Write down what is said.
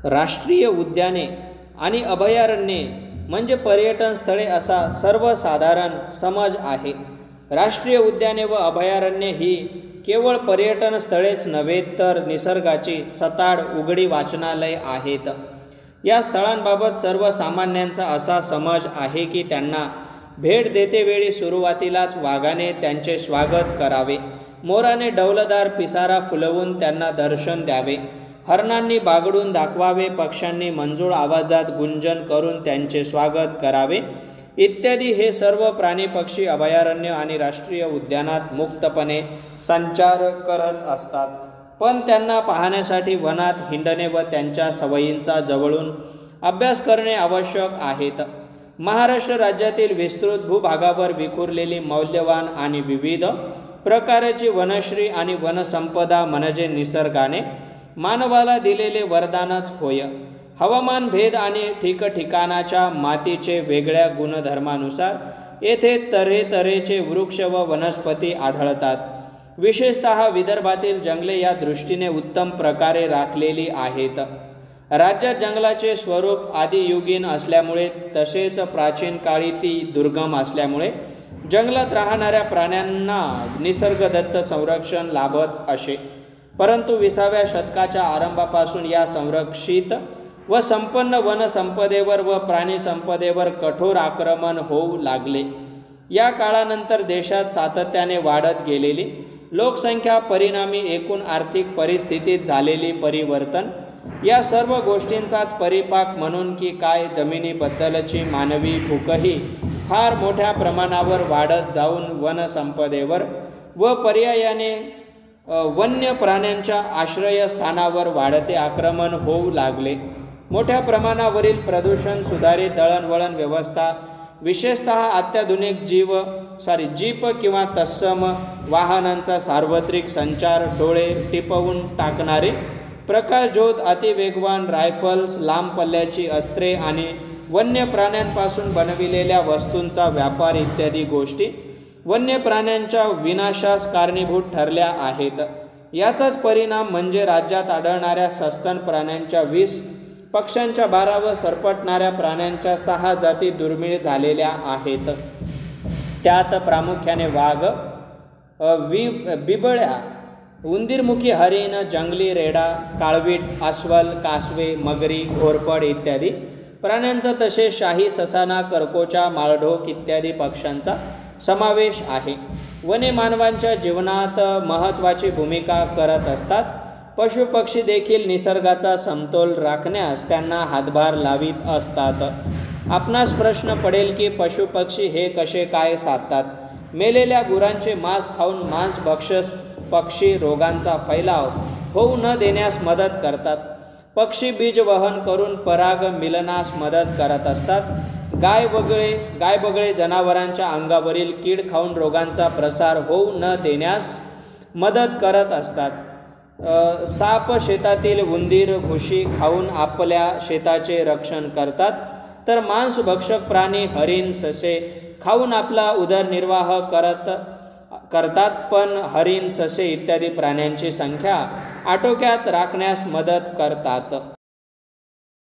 राष्ट्रीय उद्याने आणि अभयारण्ये म्हणजे पर्यटन स्थळे असा सर्वसाधारण समज आहे. राष्ट्रीय उद्याने व अभयारण्ये ही केवळ पर्यटन स्थळेच नव्हे तर निसर्गाची सताड उघडी वाचनालय आहेत. या स्थळांबाबत सर्वसामान्यांचा असा समज आहे की त्यांना भेट देतेवेळी सुरुवातीलाच वाघाने त्यांचे स्वागत करावे, मोराने डौलदार पिसारा फुलवून त्यांना दर्शन द्यावे, हरणांनी बागडून दाखवावे, पक्ष्यांनी मंजूळ आवाजात गुंजन करून त्यांचे स्वागत करावे इत्यादी. हे सर्व प्राणी पक्षी अभयारण्य आणि राष्ट्रीय उद्यानात मुक्तपणे संचार करत असतात, पण त्यांना पाहण्यासाठी वनात हिंडणे व त्यांच्या सवयींचा जवळून अभ्यास करणे आवश्यक आहेत. महाराष्ट्र राज्यातील विस्तृत भूभागावर विखुरलेली मौल्यवान आणि विविध प्रकारची वनश्री आणि वनसंपदा म्हणजे निसर्गाने मानवाला दिलेले वरदानच होय. हवामान भेद आणि ठिकठिकाणाच्या मातीचे वेगळ्या गुणधर्मानुसार येथे तऱ्हेतऱ्हेचे वृक्ष व वनस्पती आढळतात. विशेषतः विदर्भातील जंगले या दृष्टीने उत्तम प्रकारे राखलेली आहेत. राज्यात जंगलाचे स्वरूप आदियुगीन असल्यामुळे तसेच प्राचीन काळी ती दुर्गम असल्यामुळे जंगलात राहणाऱ्या प्राण्यांना निसर्गदत्त संरक्षण लाभत असे. परंतु 20व्या शतकाच्या आरंभापासून या संरक्षित व संपन्न वनसंपदेवर व प्राणीसंपदेवर कठोर आक्रमण होऊ लागले. या काळानंतर देशात सातत्याने वाढत गेलेली लोकसंख्या, परिणामी एकूण आर्थिक परिस्थितीत झालेली परिवर्तन या सर्व गोष्टींचाच परिपाक म्हणून की काय जमिनीबद्दलची मानवी भूकही फार मोठ्या प्रमाणावर वाढत जाऊन वनसंपदेवर व पर्यायाने वन्य प्राण्यांच्या आश्रयस्थानावर वाढते आक्रमण होऊ लागले. मोठ्या प्रमाणावरील प्रदूषण, सुधारित दळणवळण व्यवस्था, विशेषतः अत्याधुनिक जीप किंवा तत्सम वाहनांचा सार्वत्रिक संचार, डोळे टिपवून टाकणारे प्रकाशझोत, अतिवेगवान रायफल्स, लांब पल्ल्याची अस्त्रे आणि वन्य प्राण्यांपासून बनविलेल्या वस्तूंचा व्यापार इत्यादी गोष्टी वन्य प्राण्यांच्या विनाशास कारणीभूत ठरल्या आहेत. याचाच परिणाम म्हणजे राज्यात आढळणाऱ्या सस्तन प्राण्यांच्या 20, पक्ष्यांच्या 12 व सरपटणाऱ्या प्राण्यांच्या 6 जाती दुर्मिळ झालेल्या आहेत. त्यात प्रामुख्याने वाघ, बिबळ्या, उंदीरमुखी हरिण, जंगली रेडा, काळवीट, अस्वल, कासवे, मगरी, घोरपड इत्यादी प्राण्यांचा तसेच शाही, ससाना, करकोचा, माळढोक इत्यादी पक्ष्यांचा समावेश आहे. वने मानवांच्या जीवनात महत्त्वाची भूमिका करत असतात. पशुपक्षी देखील निसर्गाचा समतोल राखण्यास त्यांना हातभार लावित असतात. आपणास प्रश्न पडेल की पशुपक्षी हे कसे काय साधतात? मेलेल्या गुरांचे मांस खाऊन मांसभक्षक पक्षी रोगांचा फैलाव होऊ न देण्यास मदत करतात. पक्षी बीज वहन करून पराग मिलनास मदत करत असतात. गाय बगळे जनावरांच्या अंगावरील कीड खाऊन रोगांचा प्रसार होऊ न देण्यास मदत करत असतात. साप शेतातील उंदीर, घुशी खाऊन आपल्या शेताचे रक्षण करतात. तर मांसभक्षक प्राणी हरिण, ससे खाऊन आपला उदरनिर्वाह करतात. पण हरिण, ससे इत्यादी प्राण्यांची संख्या आटोक्यात राखण्यास मदत करतात.